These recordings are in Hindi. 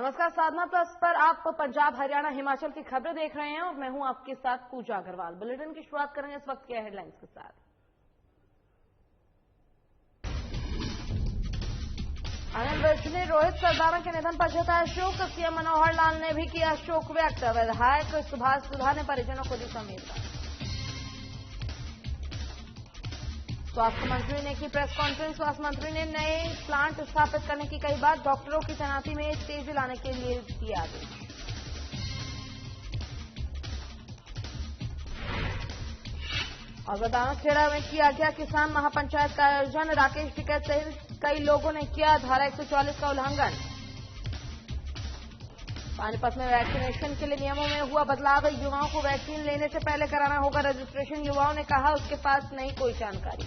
नमस्कार, साधना प्लस पर आप पंजाब, हरियाणा, हिमाचल की खबरें देख रहे हैं और मैं हूं आपके साथ पूजा अग्रवाल। बुलेटिन की शुरुआत करेंगे इस वक्त के हेडलाइंस के साथ। अनिल विज ने रोहित सरदाना के निधन पर जताया शोक। सीएम मनोहर लाल ने भी किया शोक व्यक्त। विधायक सुभाष सुधा ने परिजनों को दी संवेदना। स्वास्थ्य मंत्री ने की प्रेस कॉन्फ्रेंस। स्वास्थ्य मंत्री ने नए प्लांट स्थापित करने की कही बात। डॉक्टरों की तैनाती में तेजी लाने के लिए दिए आदेश। और बदायूं में किया गया किसान महापंचायत का आयोजन। राकेश टिकैत सहित कई लोगों ने किया धारा 144 का उल्लंघन। पानीपत में वैक्सीनेशन के लिए नियमों में हुआ बदलाव। युवाओं को वैक्सीन लेने से पहले कराना होगा रजिस्ट्रेशन। युवाओं ने कहा उसके पास नहीं कोई जानकारी।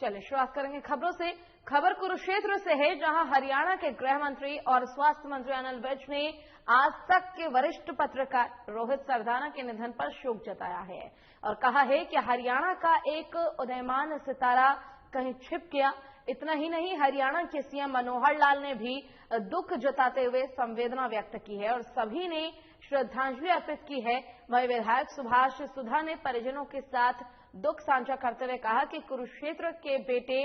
चलिए शुरुआत करेंगे खबरों से। खबर कुरुक्षेत्र से है, जहां हरियाणा के गृह मंत्री और स्वास्थ्य मंत्री अनिल विज ने आज तक के वरिष्ठ पत्रकार रोहित सरदाना के निधन पर शोक जताया है और कहा है कि हरियाणा का एक उदयमान सितारा कहीं छिप गया। इतना ही नहीं, हरियाणा के सीएम मनोहर लाल ने भी दुख जताते हुए संवेदना व्यक्त की है और सभी ने श्रद्धांजलि अर्पित की है। वहीं विधायक सुभाष सुधा ने परिजनों के साथ दुख साझा करते हुए कहा कि कुरुक्षेत्र के बेटे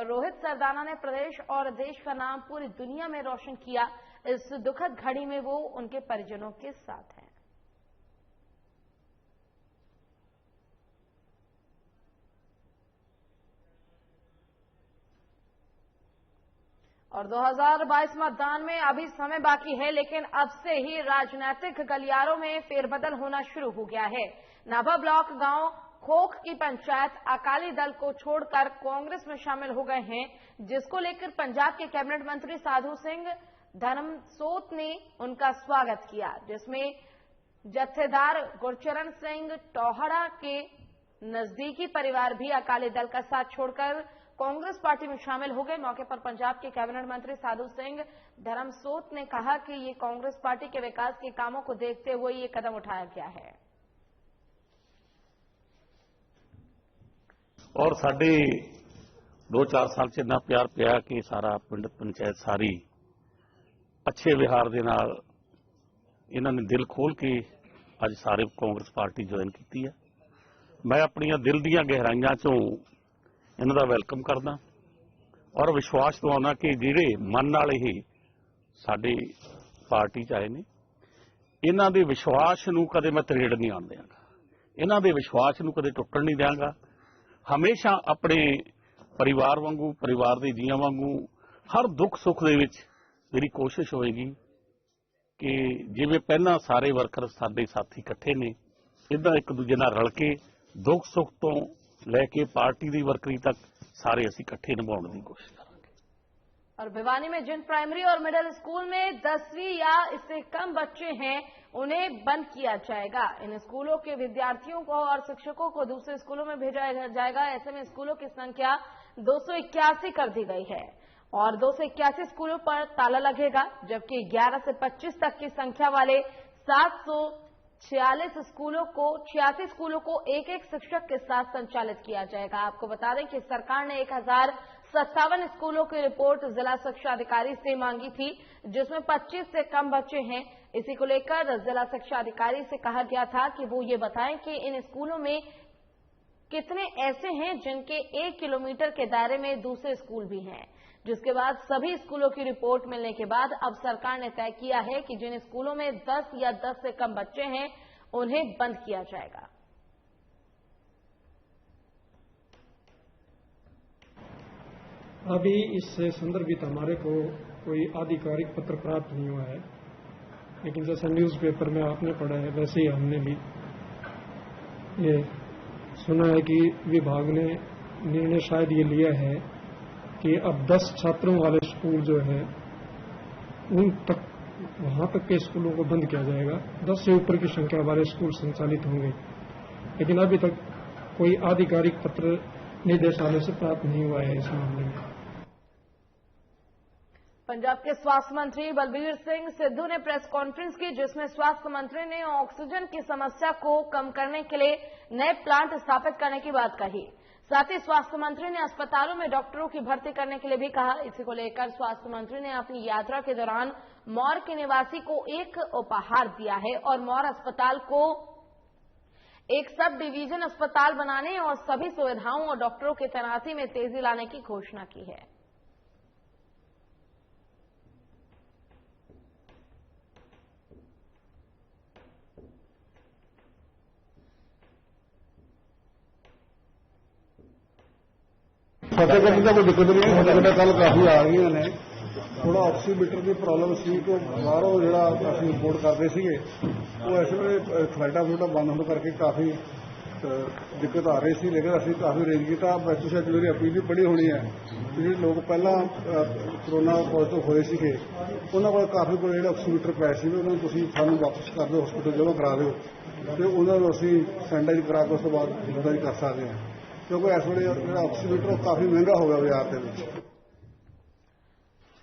रोहित सरदाना ने प्रदेश और देश का नाम पूरी दुनिया में रोशन किया। इस दुखद घड़ी में वो उनके परिजनों के साथ हैं। और 2022 मतदान में अभी समय बाकी है, लेकिन अब से ही राजनीतिक गलियारों में फेरबदल होना शुरू हो गया है। नाभा ब्लॉक गांव खोख की पंचायत अकाली दल को छोड़कर कांग्रेस में शामिल हो गए हैं, जिसको लेकर पंजाब के कैबिनेट मंत्री साधु सिंह धर्मसोत ने उनका स्वागत किया, जिसमें जत्थेदार गुरचरण सिंह टोहड़ा के नजदीकी परिवार भी अकाली दल का साथ छोड़कर कांग्रेस पार्टी में शामिल हो गए। मौके पर पंजाब के कैबिनेट मंत्री साधु सिंह धर्मसोत ने कहा कि ये कांग्रेस पार्टी के विकास के कामों को देखते हुए ये कदम उठाया गया है। और साढ़े 2-4 साल से इन्ना प्यार पिया कि सारा पिंड पंचायत सारी अच्छे विहार के नाल इन्होंने दिल खोल के अज सारे कांग्रेस पार्टी ज्वाइन की है। मैं अपनी दिल दी गहराइयां चों इन्हां दा वेलकम करदा और विश्वास दिवाउणा कि जिहड़े मन नाल ही साडी पार्टी च आए ने, इन्हां दे विश्वास नूं कदे मैं तरेड़ नहीं आउण दिआंगा, इन्हां दे विश्वास नूं कदे टुटण नहीं दिआंगा। हमेशा अपने परिवार वांगू, परिवार के जीआं वांगू हर दुख सुख दे विच मेरी कोशिश होएगी कि जिवें पहला सारे वर्कर साडे साथी इकट्ठे ने, इदां एक दूजे नाल रल के दुख सुख तो लैके पार्टी की वर्करी तक सारे असीं इकट्ठे निभाउण दी कोशिश करांगे। और भिवानी में जिन प्राइमरी और मिडिल स्कूल में 10वीं या इससे कम बच्चे हैं, उन्हें बंद किया जाएगा। इन स्कूलों के विद्यार्थियों को और शिक्षकों को दूसरे स्कूलों में भेजा जाएगा। ऐसे में स्कूलों की संख्या 281 कर दी गई है और 281 स्कूलों पर ताला लगेगा, जबकि 11 से 25 तक की संख्या वाले 746 स्कूलों को एक एक शिक्षक के साथ संचालित किया जाएगा। आपको बता दें कि सरकार ने 1057 स्कूलों की रिपोर्ट जिला शिक्षा अधिकारी से मांगी थी, जिसमें 25 से कम बच्चे हैं। इसी को लेकर जिला शिक्षा अधिकारी से कहा गया था कि वो ये बताएं कि इन स्कूलों में कितने ऐसे हैं जिनके 1 किलोमीटर के दायरे में दूसरे स्कूल भी हैं। जिसके बाद सभी स्कूलों की रिपोर्ट मिलने के बाद अब सरकार ने तय किया है कि जिन स्कूलों में 10 या 10 से कम बच्चे हैं, उन्हें बंद किया जाएगा। अभी इससे संदर्भित हमारे को कोई आधिकारिक पत्र प्राप्त नहीं हुआ है, लेकिन जैसा न्यूज़पेपर में आपने पढ़ा है वैसे ही हमने भी ये सुना है कि विभाग ने निर्णय शायद ये लिया है कि अब 10 छात्रों वाले स्कूल जो है उन तक, वहां तक के स्कूलों को बंद किया जाएगा। 10 से ऊपर की संख्या वाले स्कूल संचालित होंगे, लेकिन अभी तक कोई आधिकारिक पत्र निदेशालय से प्राप्त नहीं हुआ है इस मामले में। पंजाब के स्वास्थ्य मंत्री बलबीर सिंह सिद्धू ने प्रेस कॉन्फ्रेंस की, जिसमें स्वास्थ्य मंत्री ने ऑक्सीजन की समस्या को कम करने के लिए नए प्लांट स्थापित करने की बात कही। साथ ही स्वास्थ्य मंत्री ने अस्पतालों में डॉक्टरों की भर्ती करने के लिए भी कहा। इसी को लेकर स्वास्थ्य मंत्री ने अपनी यात्रा के दौरान मौर के निवासी को एक उपहार दिया है और मौर अस्पताल को एक सब डिवीजन अस्पताल बनाने और सभी सुविधाओं और डॉक्टरों की तैनाती में तेजी लाने की घोषणा की है। फतेहगढ़ का कोई दिक्कत नहीं है। फतेहगढ़ कल काफी आ रही ने थोड़ा ऑक्सीमीटर की प्रॉब्लम सी तो बाहरों जो असं रिपोर्ट करते थे वो इस वे फ्लाइटा फ्लूटा बंद होने करके काफी दिक्कत आ रही थी, लेकिन असं काफी अरेंज किया। वैसे शायद मेरी अपील भी पढ़ी होनी है कि जो लोग पहला कोरोना पॉजिटिव होए थे उन्होंने को काफी को जो ऑक्सीमीटर पै से उन्होंने सानू वापस कर दो, हॉस्पिटल जमा करा दो तो उन्होंने असी सैनिटाइज करा के उस तो बाद यूटिलाइज कर सकते हैं, क्योंकि इस वे जो ऑक्सीमीटर काफी महंगा हो गया बाजार के।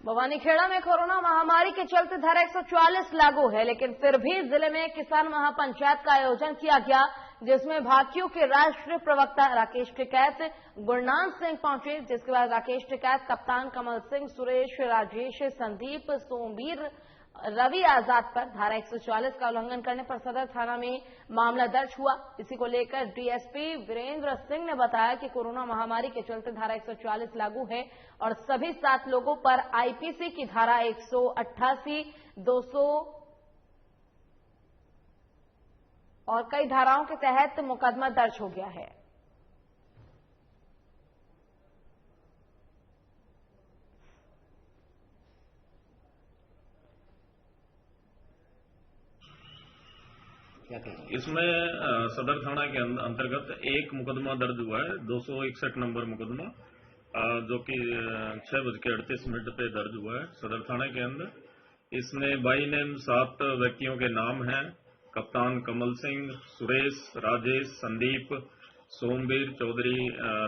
भवानीखेड़ा में कोरोना महामारी के चलते धारा 144 लागू है, लेकिन फिर भी जिले में किसान महापंचायत का आयोजन किया गया, जिसमें भाकियों के राष्ट्रीय प्रवक्ता राकेश टिकैत गुरनाम सिंह पहुंचे। जिसके बाद राकेश टिकैत, कप्तान कमल सिंह, सुरेश, राजेश, संदीप, सोमवीर, रवि आजाद पर धारा 144 का उल्लंघन करने पर सदर थाना में मामला दर्ज हुआ। इसी को लेकर डीएसपी वीरेंद्र सिंह ने बताया कि कोरोना महामारी के चलते धारा 144 लागू है और सभी 7 लोगों पर आईपीसी की धारा 188, 200 और कई धाराओं के तहत मुकदमा दर्ज हो गया है। इसमें सदर थाना के अंतर्गत एक मुकदमा दर्ज हुआ है, 261 नंबर मुकदमा, जो कि 6:38 पे दर्ज हुआ है सदर थाना के अंदर। इसमें बाई नेम 7 व्यक्तियों के नाम हैं, कप्तान कमल सिंह, सुरेश, राजेश, संदीप, सोमवीर चौधरी,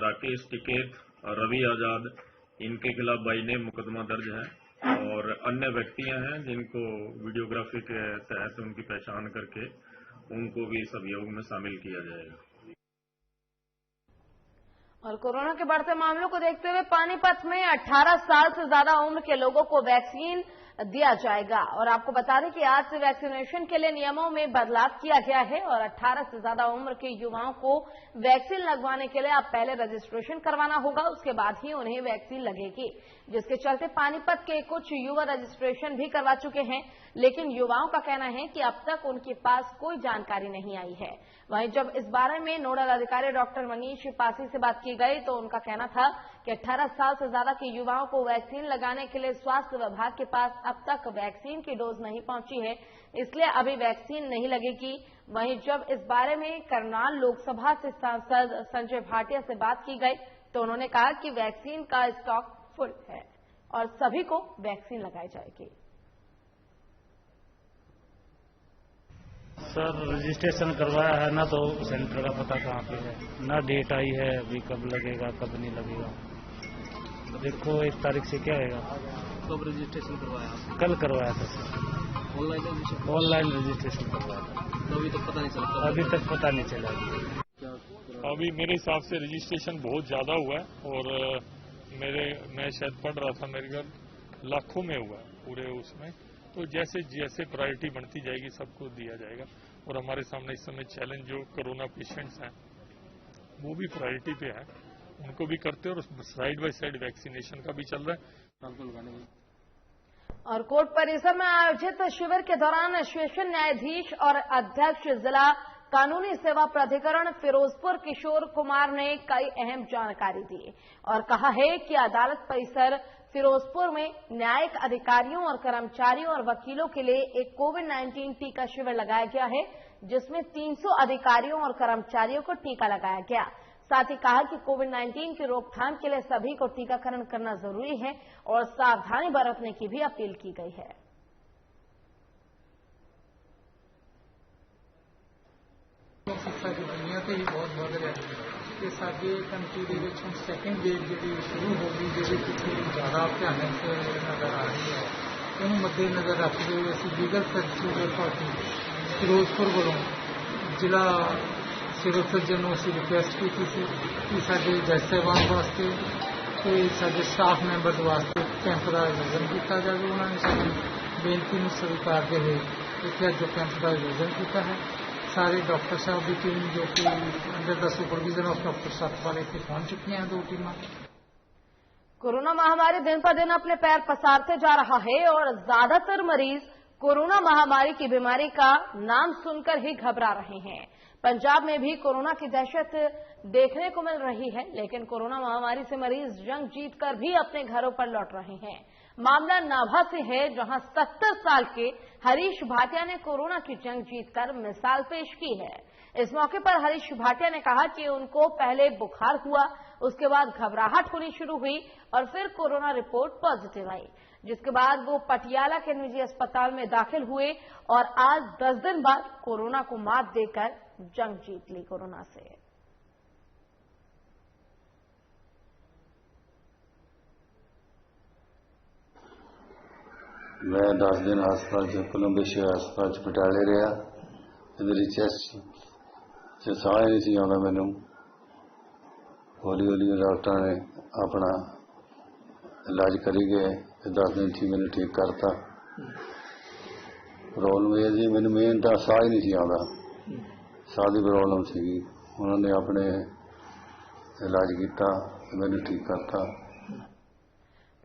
राकेश टिकैत, रवि आजाद, इनके खिलाफ बाई नेम मुकदमा दर्ज है। और अन्य व्यक्तियां हैं जिनको वीडियोग्राफी के तहत उनकी पहचान करके उनको भी इस अभियोग में शामिल किया जाएगा। और कोरोना के बढ़ते मामलों को देखते हुए पानीपत में 18 साल से ज्यादा उम्र के लोगों को वैक्सीन दिया जाएगा। और आपको बता दें कि आज से वैक्सीनेशन के लिए नियमों में बदलाव किया गया है और 18 से ज्यादा उम्र के युवाओं को वैक्सीन लगवाने के लिए अब पहले रजिस्ट्रेशन करवाना होगा, उसके बाद ही उन्हें वैक्सीन लगेगी। जिसके चलते पानीपत के कुछ युवा रजिस्ट्रेशन भी करवा चुके हैं, लेकिन युवाओं का कहना है कि अब तक उनके पास कोई जानकारी नहीं आई है। वहीं जब इस बारे में नोडल अधिकारी डॉक्टर मनीष पासी से बात की गई तो उनका कहना था कि 18 साल से ज्यादा के युवाओं को वैक्सीन लगाने के लिए स्वास्थ्य विभाग के पास अब तक वैक्सीन की डोज नहीं पहुंची है, इसलिए अभी वैक्सीन नहीं लगेगी। वहीं जब इस बारे में करनाल लोकसभा से सांसद संजय भाटिया से बात की गई तो उन्होंने कहा कि वैक्सीन का स्टॉक फुल है और सभी को वैक्सीन लगाई जाएगी। सर रजिस्ट्रेशन करवाया है ना, तो सेंटर का पता कहाँ पे है ना, डेट आई है अभी, कब लगेगा कब नहीं लगेगा। देखो 1 तारीख से क्या आएगा। कब रजिस्ट्रेशन करवाया? कल करवाया था सर, ऑनलाइन रजिस्ट्रेशन करवाया था। तो अभी तक पता नहीं चला? अभी तक पता नहीं चला। अभी मेरे हिसाब से रजिस्ट्रेशन बहुत ज्यादा हुआ है और मैं शायद पढ़ रहा था, मेरे घर लाखों में हुआ है पूरे उसमें। तो जैसे जैसे प्रायोरिटी बढ़ती जाएगी सबको दिया जाएगा। और हमारे सामने इस समय चैलेंज जो कोरोना पेशेंट्स हैं वो भी प्रायोरिटी पे है, उनको भी करते हैं और साइड बाय साइड वैक्सीनेशन का भी चल रहा है। और कोर्ट परिसर में आयोजित शिविर के दौरान सेशन न्यायाधीश और अध्यक्ष जिला कानूनी सेवा प्राधिकरण फिरोजपुर किशोर कुमार ने कई अहम जानकारी दी और कहा है कि अदालत परिसर फिरोजपुर में न्यायिक अधिकारियों और कर्मचारियों और वकीलों के लिए एक कोविड-19 टीका शिविर लगाया गया है, जिसमें 300 अधिकारियों और कर्मचारियों को टीका लगाया गया। साथ ही कहा कि कोविड-19 की रोकथाम के लिए सभी को टीकाकरण करना जरूरी है और सावधानी बरतने की भी अपील की गई है। शिक्षा की दुनिया से ही बहुत बढ़ रहा है कि साडे कंट्री के विच हुण सैकेंड वेव जी शुरू हो गई, जो कुछ ज़्यादा भयानक नज़र आ रही है। इन्होंने मद्देनज़र रखते हुए असीं लीगल सर्विस अथॉरिटी फिरोजपुर वालों जिला सिविल सर्जन ਨੂੰ ਅਸੀਂ ਰਿਕੁਐਸਟ ਕੀਤੀ ਸੀ ਕਿ ਸਾਡੇ ਜੱਜ ਸਾਹਿਬਾਨ ਵਾਸਤੇ ਤੇ ਸਾਡੇ ਸਟਾਫ ਮੈਂਬਰਸ ਵਾਸਤੇ ਕੈਂਪ ਦਾ ਆਯੋਜਨ ਕੀਤਾ ਜਾਵੇ। ਉਹਨਾਂ ਨੇ ਸਾਡੀ ਬੇਨਤੀ ਨੂੰ ਸਵੀਕਾਰਦੇ ਹੋਏ ਇੱਥੇ ਅੱਜ ਕੈਂਪ ਦਾ ਆਯੋਜਨ ਕੀਤਾ ਹੈ। ਸਾਰੇ ਡਾਕਟਰ ਸਾਹਿਬ ਦੀ ਟੀਮ ਜੋ ਕਿ ਅੰਡਰ ਦਾ ਸੁਪਰविजन ऑफ डॉक्टर सतपाल ਇੱਥੇ पहुंच चुकी हैं, 2 टीमां। कोरोना महामारी दिन पर दिन अपने पैर पसारते जा रहा है और ज्यादातर मरीज कोरोना महामारी की बीमारी का नाम सुनकर ही घबरा रहे हैं। पंजाब में भी कोरोना की दहशत देखने को मिल रही है, लेकिन कोरोना महामारी से मरीज जंग जीतकर भी अपने घरों पर लौट रहे हैं। मामला नाभा से है, जहां 70 साल के हरीश भाटिया ने कोरोना की जंग जीतकर मिसाल पेश की है। इस मौके पर हरीश भाटिया ने कहा कि उनको पहले बुखार हुआ, उसके बाद घबराहट होनी शुरू हुई और फिर कोरोना रिपोर्ट पॉजिटिव आई, जिसके बाद वो पटियाला के निजी अस्पताल में दाखिल हुए और आज 10 दिन बाद कोरोना को मात देकर जंग जीत ली कोरोना से। मैं 10 दिन हस्पताल च कोलंबिया हस्पताल च पटियाले रहा। मेरी चेस्ट च साह नहीं सी आंदा मैनू। हौली हौली डॉक्टर ने अपना इलाज करी गए, 10 दिन ची मैनू ठीक करता। प्रॉब्लम यह जी मैनू मेन तो साह ही नहीं सी आंदा, साह की प्रॉब्लम सी। उन्होंने अपने इलाज किया, मैनू ठीक करता।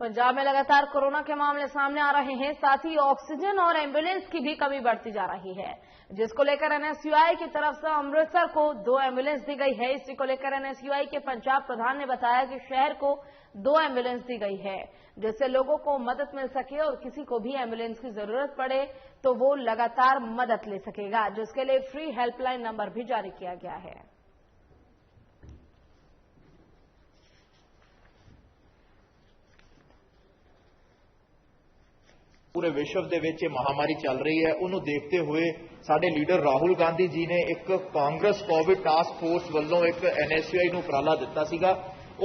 पंजाब में लगातार कोरोना के मामले सामने आ रहे हैं, साथ ही ऑक्सीजन और एम्बुलेंस की भी कमी बढ़ती जा रही है, जिसको लेकर एनएसयूआई की तरफ से अमृतसर को 2 एम्बुलेंस दी गई है। इसी को लेकर एनएसयूआई के पंजाब प्रधान ने बताया कि शहर को 2 एम्बुलेंस दी गई है, जिससे लोगों को मदद मिल सके और किसी को भी एम्बुलेंस की जरूरत पड़े तो वो लगातार मदद ले सकेगा, जिसके लिए फ्री हेल्पलाइन नंबर भी जारी किया गया है। पूरे विश्व के विच महामारी चल रही है, उन्होंने देखते हुए साडे लीडर राहुल गांधी जी ने एक कांग्रेस कोविड टास्क फोर्स वालों एक एनएसयूआई नूं उपराला दिता सीगा।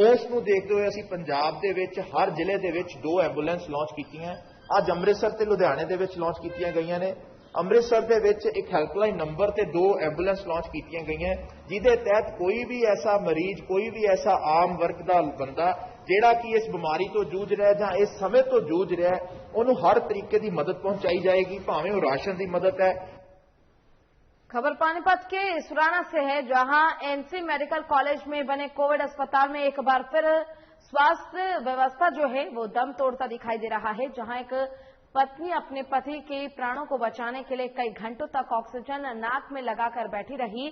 उस नूं देखते हुए असीं पंजाब दे विच हर जिले दे विच 2 एंबूलेंस लॉन्च कीतियां। अज अमृतसर ते लुधियाणे दे विच लॉन्च कीतियां गईयां ने। अमृतसर दे विच एक हेल्पलाइन नंबर ते 2 एंबूलेंस लॉन्च कीतियां गईयां, जिहदे तहत कोई भी ऐसा मरीज, कोई भी ऐसा आम वर्ग दा बंदा ਜਿਹੜਾ कि इस बीमारी तो जूझ रहा है ਜਾਂ इस समय तो जूझ रहा है, ਉਹਨੂੰ हर तरीके की मदद पहुंचाई जाएगी, भावें वो राशन की मदद है। खबर पानीपत के इसराना से है, जहां एनसी मेडिकल कॉलेज में बने कोविड अस्पताल में एक बार फिर स्वास्थ्य व्यवस्था जो है वो दम तोड़ता दिखाई दे रहा है। जहां एक पत्नी अपने पति के प्राणों को बचाने के लिए कई घंटों तक ऑक्सीजन नाक में लगाकर बैठी रही,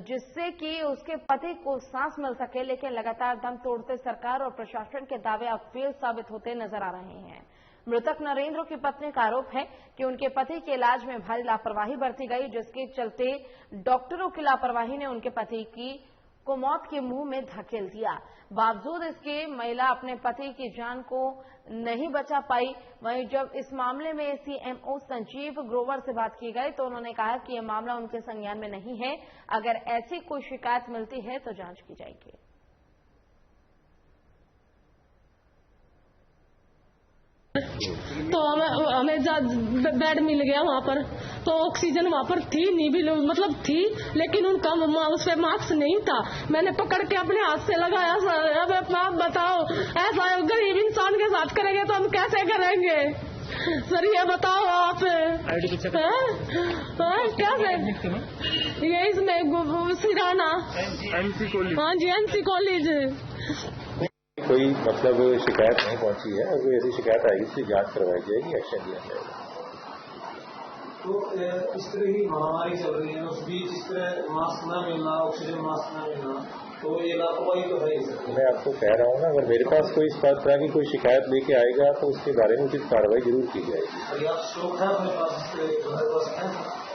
जिससे कि उसके पति को सांस मिल सके, लेकिन लगातार दम तोड़ते सरकार और प्रशासन के दावे अब फेल साबित होते नजर आ रहे हैं। मृतक नरेंद्र की पत्नी का आरोप है कि उनके पति के इलाज में भारी लापरवाही बरती गई, जिसके चलते डॉक्टरों की लापरवाही ने उनके पति को मौत के मुंह में धकेल दिया। बावजूद इसके महिला अपने पति की जान को नहीं बचा पाई। वहीं जब इस मामले में सीएमओ संजीव ग्रोवर से बात की गई तो उन्होंने कहा कि यह मामला उनके संज्ञान में नहीं है, अगर ऐसी कोई शिकायत मिलती है तो जांच की जाएगी। तो हमें बेड मिल गया वहाँ पर, तो ऑक्सीजन वहाँ पर थी नहीं भी, मतलब थी, लेकिन उनका उस पर मास्क नहीं था। मैंने पकड़ के अपने हाथ से लगाया। अब आप बताओ, ऐसा गरीब इंसान के साथ करेंगे तो हम कैसे करेंगे सर, ये बताओ आप। कैसे ये इसमें सिराना हाँ जी एनसी कॉलेज कोई मतलब शिकायत नहीं पहुंची है, और कोई ऐसी शिकायत आएगी उसकी जांच करवाई जाएगी, एक्शन लिया जाएगा। तो इस तरह की महामारी चल रही है, उस बीच इस तरह मास्क न मिलना, ऑक्सीजन मास्क न मिलना, तो ये लापरवाही तो है ही सर। मैं आपको कह रहा हूँ ना, अगर मेरे पास कोई इस तरह की कोई शिकायत लेके आएगा तो उसके बारे में उचित कार्रवाई जरूर की जाएगी। आप स्टॉक है अपने पास?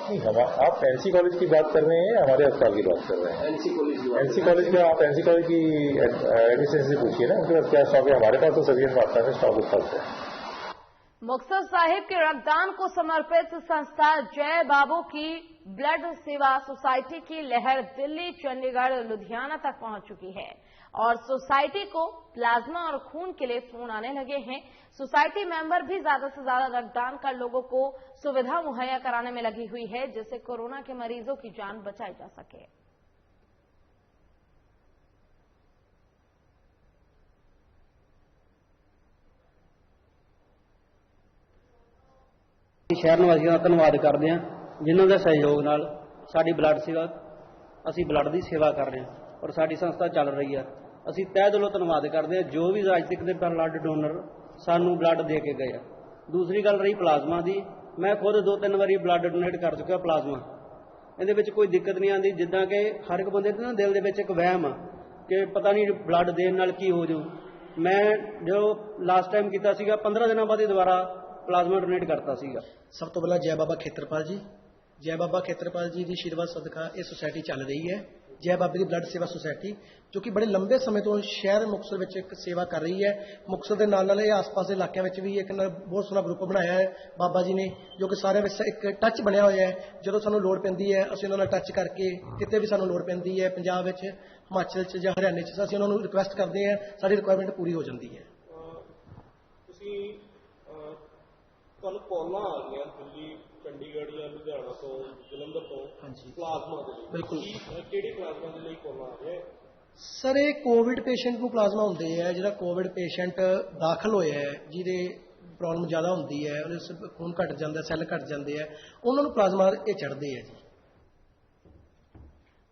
नहीं, हम आप एनसी कॉलेज की बात कर रहे हैं, हमारे अस्पताल की बात कर रहे हैं। एनसी कॉलेज का आप एनसी कॉलेज की एडमिनिस्ट्रेशन से पूछिए ना, उनके पास क्या स्टॉक है। हमारे पास तो सभी मात्रा में स्टॉक उपलब्ध है। मुक्तसर साहिब के रक्तदान को समर्पित संस्था जय बाबू की ब्लड सेवा सोसाइटी की लहर दिल्ली, चंडीगढ़, लुधियाना तक पहुंच चुकी है और सोसाइटी को प्लाज्मा और खून के लिए फोन आने लगे हैं। सोसाइटी मेंबर भी ज्यादा से ज्यादा रक्तदान कर लोगों को सुविधा मुहैया कराने में लगी हुई है, जिससे कोरोना के मरीजों की जान बचाई जा सके। ਅਸੀਂ ਸ਼ਹਿਰ ਨਿਵਾਸੀਆਂ ਦਾ ਧੰਨਵਾਦ ਕਰਦੇ ਹਾਂ ਜਿਨ੍ਹਾਂ ਦੇ ਸਹਿਯੋਗ ਨਾਲ ਸਾਡੀ ਬਲੱਡ ਸੇਵਾ ਅਸੀਂ ਬਲੱਡ ਦੀ ਸੇਵਾ ਕਰ ਰਹੇ ਹਾਂ ਔਰ ਸਾਡੀ ਸੰਸਥਾ ਚੱਲ ਰਹੀ ਹੈ। ਅਸੀਂ ਤਹਿ ਦਿਲੋਂ ਧੰਨਵਾਦ ਕਰਦੇ ਹਾਂ ਜੋ ਵੀ ਅੱਜ ਤੱਕ ਦੇ ਬਲੱਡ ਡੋਨਰ ਸਾਨੂੰ ਬਲੱਡ ਦੇ ਕੇ ਗਏ ਆ। ਦੂਸਰੀ ਗੱਲ ਰਹੀ ਪਲਾਜ਼ਮਾ ਦੀ, ਮੈਂ ਖੁਦ 2-3 ਵਾਰੀ ਬਲੱਡ ਡੋਨੇਟ ਕਰ ਚੁੱਕਿਆ ਪਲਾਜ਼ਮਾ। ਇਹਦੇ ਵਿੱਚ ਕੋਈ ਦਿੱਕਤ ਨਹੀਂ ਆਉਂਦੀ, ਜਿੱਦਾਂ ਕਿ ਹਰ ਇੱਕ ਬੰਦੇ ਦੇ ਨਾ ਦਿਲ ਦੇ ਵਿੱਚ ਇੱਕ ਵਹਿਮ ਆ ਕਿ ਪਤਾ ਨਹੀਂ ਬਲੱਡ ਦੇਣ ਨਾਲ ਕੀ ਹੋ ਜਾਊ। ਮੈਂ ਜੋ ਲਾਸਟ ਟਾਈਮ ਕੀਤਾ ਸੀਗਾ 15 ਦਿਨਾਂ ਬਾਅਦ ਹੀ ਦੁਬਾਰਾ ਪਲਾਜ਼ਮਾ ਡੋਨੇਟ ਕਰਤਾ ਸੀਗਾ। ਸਭ ਤੋਂ ਪਹਿਲਾਂ ਜੈ ਬਾਬਾ ਖੇਤਰਪਾਲ ਜੀ, ਜੈ ਬਾਬਾ ਖੇਤਰਪਾਲ ਜੀ ਦੀ ਆਸ਼ੀਰਵਾਦ ਸਦਕਾ ਇਹ ਸੁਸਾਇਟੀ ਚੱਲ ਰਹੀ ਹੈ। ਜੈ ਬਾਬੇ ਦੀ ਬਲੱਡ ਸੇਵਾ ਸੁਸਾਇਟੀ ਜੋ ਕਿ ਬੜੇ ਲੰਬੇ ਸਮੇਂ ਤੋਂ ਸ਼ਹਿਰ ਮੁਕਤਸਰ ਵਿੱਚ ਇੱਕ ਸੇਵਾ ਕਰ ਰਹੀ ਹੈ। ਮੁਕਤਸਰ ਦੇ ਨਾਲ ਨਾਲ ਇਹ ਆਸ-ਪਾਸ ਦੇ ਇਲਾਕਿਆਂ ਵਿੱਚ ਵੀ ਇੱਕ ਬਹੁਤ ਸੋਹਣਾ ਗਰੁੱਪ ਬਣਾਇਆ ਹੈ ਬਾਬਾ ਜੀ ਨੇ, ਜੋ ਕਿ ਸਾਰਿਆਂ ਵਿੱਚ ਇੱਕ ਟੱਚ ਬਣਿਆ ਹੋਇਆ ਹੈ। ਜਦੋਂ ਸਾਨੂੰ ਲੋੜ ਪੈਂਦੀ ਹੈ ਅਸੀਂ ਉਹਨਾਂ ਨਾਲ ਟੱਚ ਕਰਕੇ, ਕਿਤੇ ਵੀ ਸਾਨੂੰ ਲੋੜ ਪੈਂਦੀ ਹੈ ਪੰਜਾਬ ਵਿੱਚ, ਹਿਮਾਚਲ 'ਚ ਜਾਂ ਹਰਿਆਣੇ 'ਚ, ਅਸੀਂ ਉਹਨਾਂ ਨੂੰ ਰਿਕੁਐਸਟ ਕਰਦੇ ਹਾਂ, ਸਾਡੀ ਰਿਕੁਆਇਰਮੈਂਟ ਪੂਰੀ ਹੋ ਜਾਂਦੀ ਹੈ। ਤੁਸੀਂ ਤੁਹਾਨੂੰ ਕਾਲਾਂ ਆ ਗਈਆਂ ਦਿੱਲੀ, ਚੰਡੀਗੜ੍ਹ ਜਾਂ ਲੁਧਿਆਣਾ ਤੋਂ, ਜਲੰਧਰ ਤੋਂ ਪਲਾਜ਼ਮਾ ਦੇ ਲਈ, ਬਿਲਕੁਲ ਕਿਹੜੀ ਪਲਾਜ਼ਮਾ ਦੇ ਲਈ ਕਾਲਾਂ ਆ ਗਈਆਂ? ਸਰ ਇਹ ਕੋਵਿਡ ਪੇਸ਼ੈਂਟ ਨੂੰ ਪਲਾਜ਼ਮਾ ਹੁੰਦੇ ਹੈ, ਜਿਹੜਾ ਕੋਵਿਡ ਪੇਸ਼ੈਂਟ ਦਾਖਲ ਹੋਇਆ ਹੈ, ਜਿਹਦੇ प्रॉब्लम ज़्यादा होती है, ਉਹਦੇ खून घट जाता है, सैल घट जाते हैं, उन्होंने प्लाज्मा ये चढ़ते हैं जी।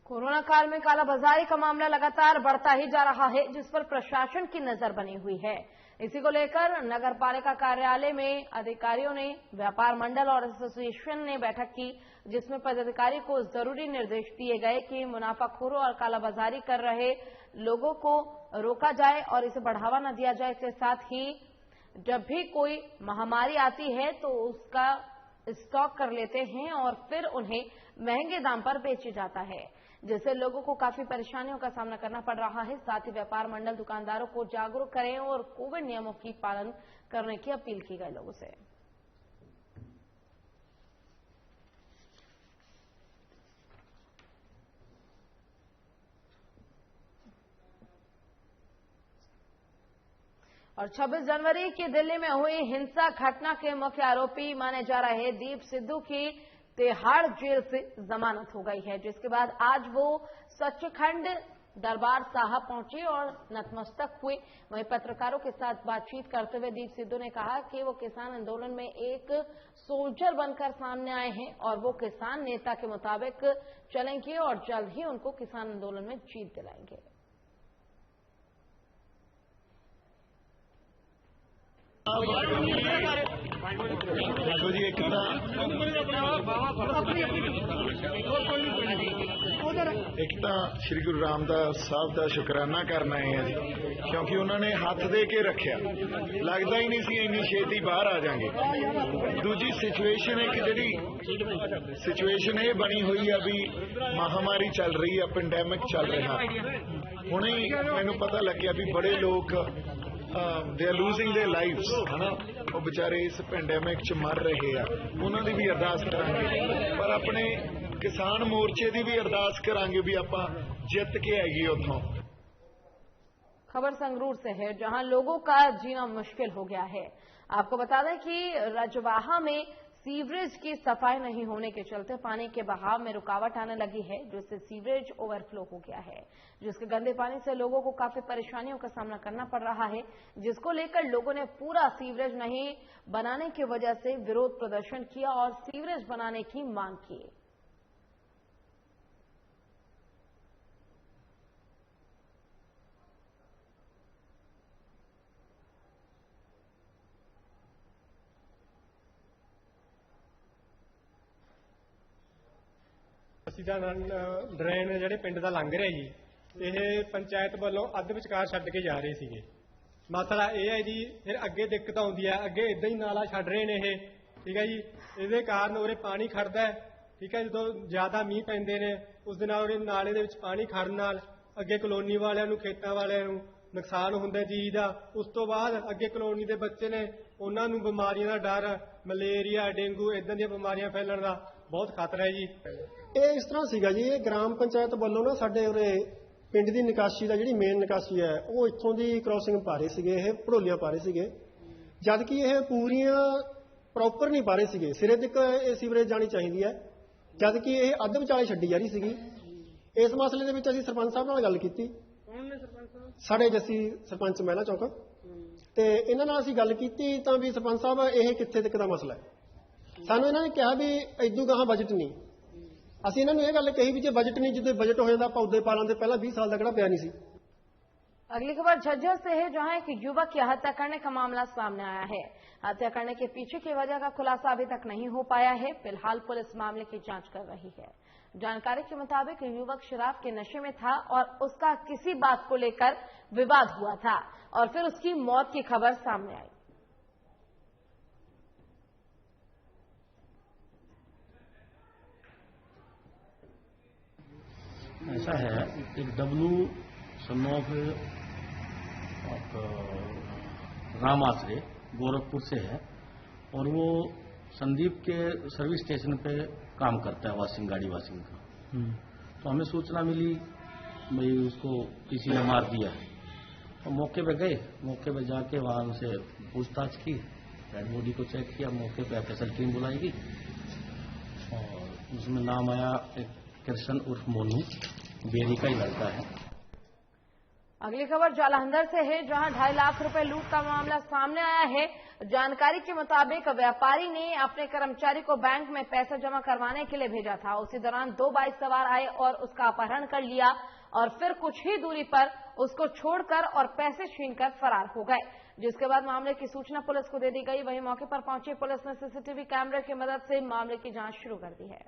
कोरोना काल में कालाबाजारी का मामला लगातार बढ़ता ही जा रहा है, जिस पर प्रशासन की नजर बनी हुई है। इसी को लेकर नगर पालिका कार्यालय में अधिकारियों ने, व्यापार मंडल और एसोसिएशन ने बैठक की, जिसमें पदाधिकारी को जरूरी निर्देश दिए गए कि मुनाफाखोरों और कालाबाजारी कर रहे लोगों को रोका जाए और इसे बढ़ावा न दिया जाए। इसके साथ ही जब भी कोई महामारी आती है तो उसका स्टॉक कर लेते हैं और फिर उन्हें महंगे दाम पर बेचा जाता है, जिससे लोगों को काफी परेशानियों का सामना करना पड़ रहा है। साथ ही व्यापार मंडल दुकानदारों को जागरूक करें और कोविड नियमों की पालन करने की अपील की गई लोगों से। और 26 जनवरी की दिल्ली में हुई हिंसा घटना के मुख्य आरोपी माने जा रहे दीप सिद्धू की तिहाड़ जेल से जमानत हो गई है, जिसके बाद आज वो सचखंड दरबार साहब पहुंचे और नतमस्तक हुए। वहीं पत्रकारों के साथ बातचीत करते हुए दीप सिद्धू ने कहा कि वो किसान आंदोलन में एक सोल्जर बनकर सामने आए हैं और वो किसान नेता के मुताबिक चलेंगे और जल्द ही उनको किसान आंदोलन में जीत दिलाएंगे। देखो जी, एक श्री गुरु रामदास साहब का शुकराना करना है जी, क्योंकि उन्होंने हाथ दे के रखा, लगता ही नहीं सी इन्नी छेती बाहर आ जाएंगे। दूजी सिचुएशन एक जी सिचुएशन ये बनी हुई है भी महामारी चल रही है, पेंडेमिक चल रहा, हुणे मैनू पता लग्या भी बड़े लोग they are losing their lives, है ना, वो बेचारे इस पेंडेमिक च मर रहे हैं, उन्होंने भी अरदास करांगे, पर अपने किसान मोर्चे की भी अरदास करांगे भी आपां जित के आईए उथों। खबर संगरूर से है, जहां लोगों का जीना मुश्किल हो गया है। आपको बता दें कि रजवाहा में सीवरेज की सफाई नहीं होने के चलते पानी के बहाव में रुकावट आने लगी है, जिससे सीवरेज ओवरफ्लो हो गया है, जिसके गंदे पानी से लोगों को काफी परेशानियों का सामना करना पड़ रहा है, जिसको लेकर लोगों ने पूरा सीवरेज नहीं बनाने की वजह से विरोध प्रदर्शन किया और सीवरेज बनाने की मांग की। ਅਸੀਂ ਤਾਂ ਡਰੇਨ ਜਿਹੜੇ ਪਿੰਡ ਦਾ ਲੰਘ ਰਿਹਾ ਜੀ, ਇਹ ਪੰਚਾਇਤ ਵੱਲੋਂ ਅੱਧ ਵਿਚਕਾਰ ਛੱਡ ਕੇ ਜਾ ਰਹੇ ਸੀਗੇ। ਮਸਲਾ ਇਹ ਹੈ ਜੀ, ਫਿਰ ਅੱਗੇ ਦਿੱਕਤ ਆਉਂਦੀ ਹੈ, ਅੱਗੇ ਇਦਾਂ ਹੀ ਨਾਲਾ ਛੱਡ ਰਹੇ ਨੇ ਇਹ, ਠੀਕ ਹੈ ਜੀ। ਇਹਦੇ ਕਾਰਨ ਉਰੇ ਪਾਣੀ ਖੜਦਾ ਹੈ, ਠੀਕ ਹੈ। ਜਦੋਂ ਜ਼ਿਆਦਾ ਮੀਂਹ ਪੈਂਦੇ ਨੇ ਉਸ ਦੇ ਨਾਲ ਨਾਲੇ ਦੇ ਵਿੱਚ ਪਾਣੀ ਖੜਨ ਨਾਲ ਅੱਗੇ ਕਲੋਨੀ ਵਾਲਿਆਂ ਨੂੰ, ਖੇਤਾਂ ਵਾਲਿਆਂ ਨੂੰ ਨੁਕਸਾਨ ਹੁੰਦਾ ਚੀਜ਼ ਦਾ। ਉਸ ਤੋਂ ਬਾਅਦ ਅੱਗੇ ਕਲੋਨੀ ਦੇ ਬੱਚੇ ਨੇ, ਉਹਨਾਂ ਨੂੰ ਬਿਮਾਰੀਆਂ ਦਾ ਡਰ, ਮਲੇਰੀਆ, ਡੇਂਗੂ ਇਦਾਂ ਦੀਆਂ ਬਿਮਾਰੀਆਂ ਫੈਲਣ ਦਾ ਬਹੁਤ ਖਤਰਾ ਹੈ ਜੀ। ਇਹ ਇਸ ਤਰ੍ਹਾਂ ਸੀਗਾ ਜੀ, ਇਹ ਗ੍ਰਾਮ ਪੰਚਾਇਤ ਵੱਲੋਂ ਨਾ ਸਾਡੇ ਉਰੇ ਪਿੰਡ ਦੀ ਨਿਕਾਸੀ ਦਾ ਜਿਹੜੀ ਮੇਨ ਨਿਕਾਸੀ ਹੈ ਉਹ ਇੱਥੋਂ ਦੀ ਕ੍ਰੋਸਿੰਗ ਪਾ ਰਹੇ ਸੀਗੇ, ਇਹ ਭੜੋਲੀਆਂ ਪਾ ਰਹੇ ਸੀਗੇ, ਜਦ ਕਿ ਇਹ ਪੂਰੀਆਂ ਪ੍ਰੋਪਰ ਨਹੀਂ ਪਾ ਰਹੇ ਸੀਗੇ। ਸਿਰੇ ਤੱਕ ਇਹ ਸੀਵਰੇਜ ਜਾਣੀ ਚਾਹੀਦੀ ਹੈ, ਜਦ ਕਿ ਇਹ ਅੱਧ ਵਿਚਾਲੇ ਛੱਡੀ ਜਾ ਰਹੀ ਸੀਗੀ। ਇਸ ਮਸਲੇ ਦੇ ਵਿੱਚ ਅਸੀਂ ਸਰਪੰਚ ਸਾਹਿਬ ਨਾਲ ਗੱਲ ਕੀਤੀ, ਸਾਡੇ ਜੱਸੀ ਸਰਪੰਚ ਮਹਿਲਾ ਚੌਕ, ਤੇ ਇਹਨਾਂ ਨਾਲ ਅਸੀਂ ਗੱਲ ਕੀਤੀ ਤਾਂ ਵੀ ਸਰਪੰਚ ਸਾਹਿਬ ਇਹ ਕਿੱਥੇ ਤੱਕ ਦਾ ਮਸਲਾ ਹੈ, ਸਾਨੂੰ ਇਹਨਾਂ ਨੇ ਕਿਹਾ ਵੀ ਇਦੋਂ ਗਾਹਾਂ ਬਜਟ ਨਹੀਂ। ਅਸੀਂ ਇਹਨਾਂ ਨੂੰ ਇਹ ਗੱਲ ਕਹੀ ਵੀ ਜੇ ਬਜਟ नहीं ਜਦੋਂ बजट हो जाता पौधे पा लेंदे, पहला 20 साल का किहड़ा पिया नहीं सी। अगली खबर झज्जर से है, जहां एक युवक की हत्या करने का मामला सामने आया है। हत्या करने के पीछे की वजह का खुलासा अभी तक नहीं हो पाया है। फिलहाल पुलिस मामले की जांच कर रही है। जानकारी के मुताबिक युवक शराब के नशे में था और उसका किसी बात को लेकर विवाद हुआ था और फिर उसकी मौत की खबर सामने आई। ऐसा है, एक डब्लू सन ऑफ राम आश्रे गोरखपुर से है और वो संदीप के सर्विस स्टेशन पे काम करता है, वॉशिंग गाड़ी वॉशिंग का। तो हमें सूचना मिली भाई उसको किसी ने मार दिया है, तो मौके पे गए। मौके पे जाके वहां से पूछताछ की, डेड बॉडी को चेक किया। मौके पे एफएसएल टीम बुलाई गई और उसमें नाम आया एक कृष्ण उर्फ मोनू, बेरी का ही लड़का है। अगली खबर जालंधर से है, जहां 2.5 लाख रुपए लूट का मामला सामने आया है। जानकारी के मुताबिक व्यापारी ने अपने कर्मचारी को बैंक में पैसा जमा करवाने के लिए भेजा था। उसी दौरान 2 बाइक सवार आए और उसका अपहरण कर लिया और फिर कुछ ही दूरी पर उसको छोड़कर और पैसे छीनकर फरार हो गए, जिसके बाद मामले की सूचना पुलिस को दे दी गई। वहीं मौके पर पहुंची पुलिस ने सीसीटीवी कैमरे की मदद से मामले की जांच शुरू कर दी है।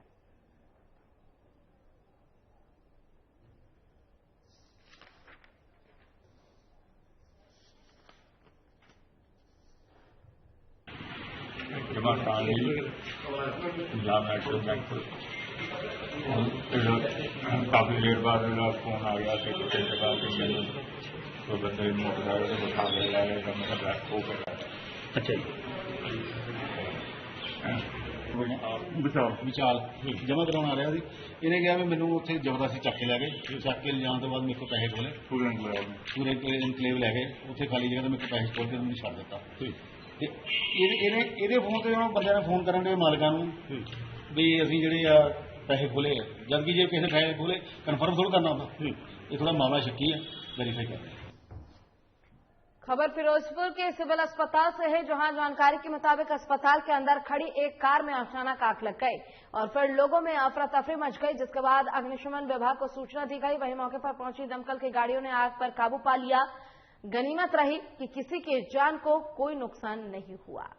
जमा कराने पंजाब नेशनल बैंक काफी देर बाद फोन आ गया कि कुछ जगह के मैंने तो बंदे मोटरसाइकिल से उठा के ला गए, मेरा बैग खो गया। अच्छा विचाल जमा करवा रहा ਸੀ। ਇਹਨੇ ਕਿਹਾ ਵੀ ਮੈਨੂੰ ਉੱਥੇ ਜ਼ਬਰਦਸਤੀ ਚੱਕ ਕੇ ਲੈ ਗਏ। ਚੱਕ ਕੇ ਲਿਜਾਣ ਤੋਂ ਬਾਅਦ ਮੇਰੇ ਕੋਲ ਪੈਸੇ ਖੋਲੇ, ਪੂਰੇ ਇਨਕਲੇਵ ਲੈ ਗਏ। ਉੱਥੇ ਖਾਲੀ ਜਗ੍ਹਾ ਤੇ ਮੇਰੇ ਕੋਲ ਪੈਸੇ ਖੋਲ ਕੇ ਮੈਨੂੰ ਛੱਡ ਦਿੱਤਾ। ਤੇ ਇਹਦੇ ਫੋਨ ਤੇ ਉਹਨਾਂ ਬੰਦਿਆਂ ਨੇ ਫੋਨ ਕਰਨ ਦੇ ਮਾਲਕਾਂ ਨੂੰ ਵੀ ਅਸੀਂ ਜਿਹੜੇ ਆ ਪੈਸੇ ਖੋਲੇ ਆ, ਜਦਕਿ ਜੇ ਕਿਸੇ ਨੇ ਪੈਸੇ ਖੋਲੇ ਕਨਫਰਮ ਥੋੜਾ करना ਹੁੰਦਾ। ਇਹ ਥੋੜਾ मामला शक्की है, वेरीफाई कर रहे हैं। खबर फिरोजपुर के सिविल अस्पताल से है, जहां जानकारी के मुताबिक अस्पताल के अंदर खड़ी एक कार में अचानक आग लग गई और फिर लोगों में अफरा तफरी मच गई, जिसके बाद अग्निशमन विभाग को सूचना दी गई। वहीं मौके पर पहुंची दमकल की गाड़ियों ने आग पर काबू पा लिया। गनीमत रही कि किसी की जान को कोई नुकसान नहीं हुआ।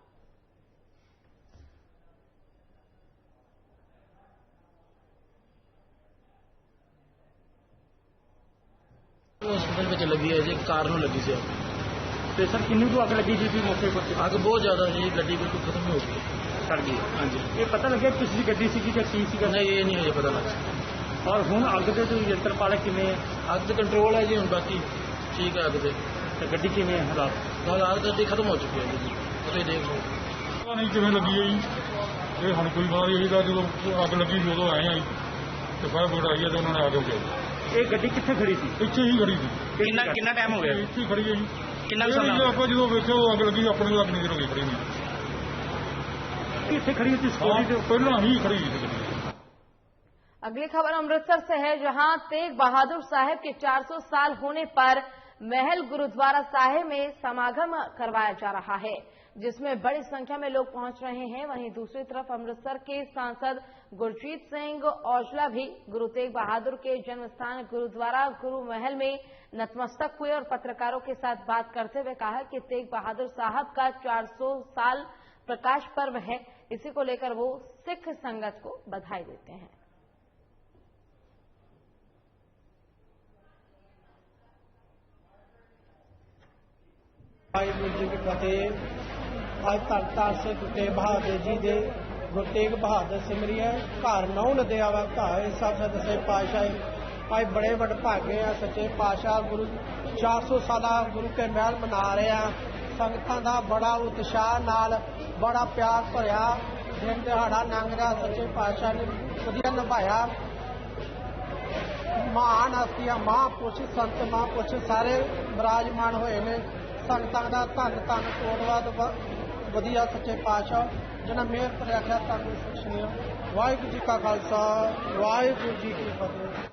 हॉस्पिटल में लगी है जी, कार में लगी सी। तो सर किन्नी को आग लगी थी मौके पर? आग बहुत ज्यादा जी, गड्डी बिल्कुल खत्म हो गई, सड़ गई। हाँ जी। ये पता लगे पिछली गड्डी सी की नहीं, ये नहीं है पता लगा। और हूँ अग के जो यंत्र पाले किमें अग तो कंट्रोल है जी, हम बाकी ठीक है। अग तो गड्डी किमें हालात गड्डी खत्म हो चुकी है जी, तो देख लो नहीं किमें लगी है जी। ये हम कोई बात यही था, जो अग लगी उदो आए हैं तो फायर ब्रिगेड आई है तो उन्होंने आगे उठाई। ये गड्डी कितने खड़ी थी? पिछे ही खड़ी थी। कितना टाइम हो गया? इतनी खड़ी है जी। कितना आप जो वेखे अग लगी अपने अग नहीं होगी खड़ी हुई, कितने खड़ी थी? पहला ही खड़ी हुई थी। अगली खबर अमृतसर से है, जहां तेग बहादुर साहिब के 400 साल होने पर महल गुरुद्वारा साहिब में समागम करवाया जा रहा है, जिसमें बड़ी संख्या में लोग पहुंच रहे हैं। वहीं दूसरी तरफ अमृतसर के सांसद गुरजीत सिंह औजला भी गुरु तेग बहादुर के जन्मस्थान गुरुद्वारा गुरु महल में नतमस्तक हुए और पत्रकारों के साथ बात करते हुए कहा कि तेग बहादुर साहब का 400 साल प्रकाश पर्व है, इसी को लेकर वो सिख संगत को बधाई देते हैं। वाहिगुरू जी की फतेह। आज धन से तेग बहादुर जी दे गुरु तेग बहादुर सिमरिया घर नौ नदे आवा घर सब सदस्य पातशाह आज बड़े वडभागे आ सच्चे पातशाह गुरु 400 साल गुरु के महल मना रहे हैं। संगतां दा बड़ा उत्साह नाल बड़ा प्यार भरिया दिन दिहाड़ा लंघ रहा। सच्चे पातशाह ने वधिया निभाया। महान हस्तियां महापुरुष संत महापुरुष सारे विराजमान होए ने। संगतां दा धन धन तोड़वाद वधिया सच्चे पातशाह जिन्हें मेहर कर रखा तंदुरुस्त बख्शनिया। वाहिगुरू जी का खालसा वाहिगुरू जी की फतेह।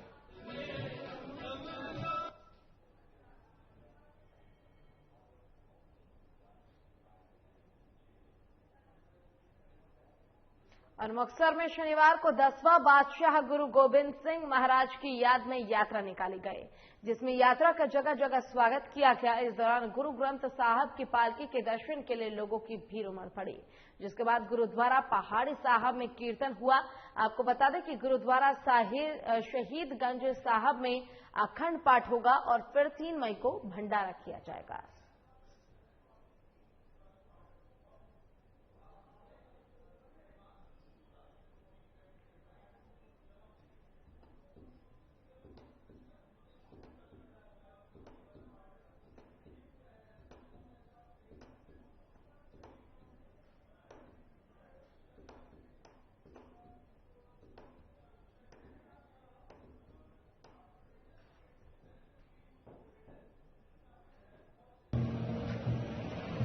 और मुक्तसर में शनिवार को 10वां बादशाह गुरु गोबिंद सिंह महाराज की याद में यात्रा निकाली गई, जिसमें यात्रा का जगह जगह स्वागत किया गया। इस दौरान गुरु ग्रंथ साहब की पालकी के दर्शन के लिए लोगों की भीड़ उमड़ पड़ी, जिसके बाद गुरुद्वारा पहाड़ी साहब में कीर्तन हुआ। आपको बता दें कि गुरुद्वारा शहीदगंज साहब में अखंड पाठ होगा और फिर 3 मई को भंडारा किया जाएगा।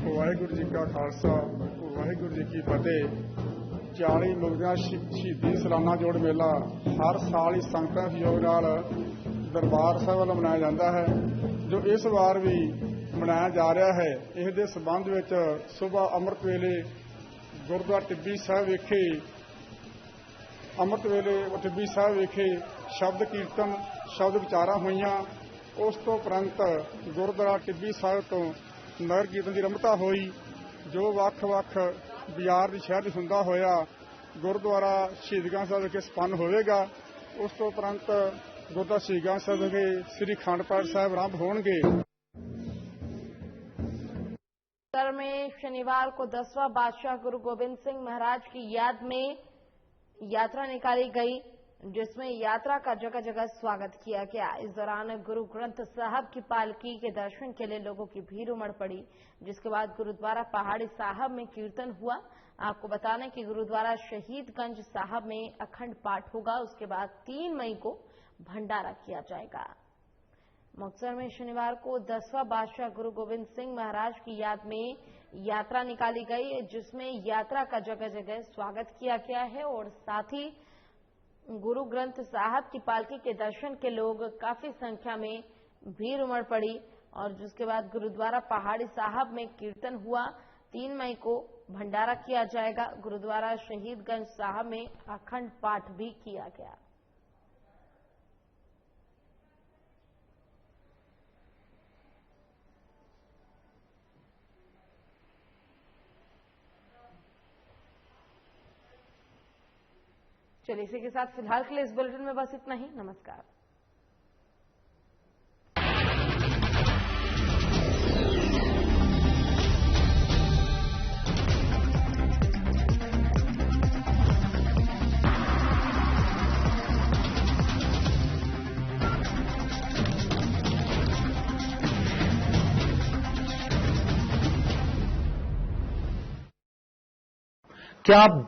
ਵਾਹਿਗੁਰੂ ਜੀ ਕਾ ਖਾਲਸਾ ਵਾਹਿਗੁਰੂ ਜੀ ਕੀ ਫਤਿਹ। 40 ਮੁਕਤਿਆਂ ਸ਼ਹੀਦੀ ਸਾਲਾਨਾ ਜੋੜ ਮੇਲਾ ਹਰ ਸਾਲ ਹੀ ਸੰਗਤਾਂ ਸਹਿਯੋਗ ਨਾਲ ਦਰਬਾਰ ਸਾਹਿਬ ਵੱਲੋਂ ਮਨਾਇਆ ਜਾਂਦਾ ਹੈ, ਜੋ ਇਸ ਵਾਰ ਵੀ ਮਨਾਇਆ ਜਾ ਰਿਹਾ ਹੈ। ਇਸ ਦੇ ਸਬੰਧ ਵਿੱਚ ਸਵੇਰ ਅੰਮ੍ਰਿਤ ਵੇਲੇ ਗੁਰਦੁਆਰਾ ਟਿੱਬੀ ਸਾਹਿਬ ਵਿਖੇ ਟਿੱਬੀ ਸਾਹਿਬ ਵਿਖੇ ਸ਼ਬਦ ਕੀਰਤਨ ਸ਼ਬਦ ਵਿਚਾਰਾਂ ਹੋਈਆਂ। ਉਸ ਤੋਂ ਉਪਰੰਤ ਗੁਰਦੁਆਰਾ ਟਿੱਬੀ ਸਾਹਿਬ ਤੋਂ ਨਗਰ ਕੀਰਤਨ ਦੀ ਰੰਭਤਾ ਹੋਈ, ਜੋ ਵੱਖ-ਵੱਖ ਬਾਜ਼ਾਰ ਦੀ ਸ਼ਹਿਰ 'ਚ ਹੁੰਦਾ ਹੋਇਆ ਗੁਰਦੁਆਰਾ ਸ਼ਹੀਦਗੰਜ ਸਾਹਿਬ ਵਿਖੇ ਸੰਪੰਨ ਹੋਵੇਗਾ। ਉਸ ਤੋਂ ਉਪਰੰਤ ਗੁਰਦੁਆਰਾ ਸ਼ਹੀਦਗੰਜ ਸਾਹਿਬ ਵਿਖੇ ਸ੍ਰੀ ਅਖੰਡ ਪਾਠ ਸਾਹਿਬ ਆਰੰਭ होंगे। में शनिवार को 10वां बादशाह गुरु गोबिंद सिंह महाराज की याद में यात्रा निकाली गई, जिसमें यात्रा का जगह जगह स्वागत किया गया। इस दौरान गुरु ग्रंथ साहब की पालकी के दर्शन के लिए लोगों की भीड़ उमड़ पड़ी, जिसके बाद गुरुद्वारा पहाड़ी साहब में कीर्तन हुआ। आपको बता दें कि गुरुद्वारा शहीदगंज साहब में अखंड पाठ होगा, उसके बाद 3 मई को भंडारा किया जाएगा। मुक्तसर में शनिवार को 10वां बादशाह गुरु गोबिंद सिंह महाराज की याद में यात्रा निकाली गई, जिसमें यात्रा का जगह जगह स्वागत किया गया है और साथ ही गुरु ग्रंथ साहब की पालकी के दर्शन के लोग काफी संख्या में भीड़ उमड़ पड़ी और जिसके बाद गुरुद्वारा पहाड़ी साहब में कीर्तन हुआ। 3 मई को भंडारा किया जाएगा। गुरुद्वारा शहीदगंज साहब में अखंड पाठ भी किया गया। चलिए इसी के साथ फिलहाल के लिए इस बुलेटिन में बस इतना ही। नमस्कार। क्या आप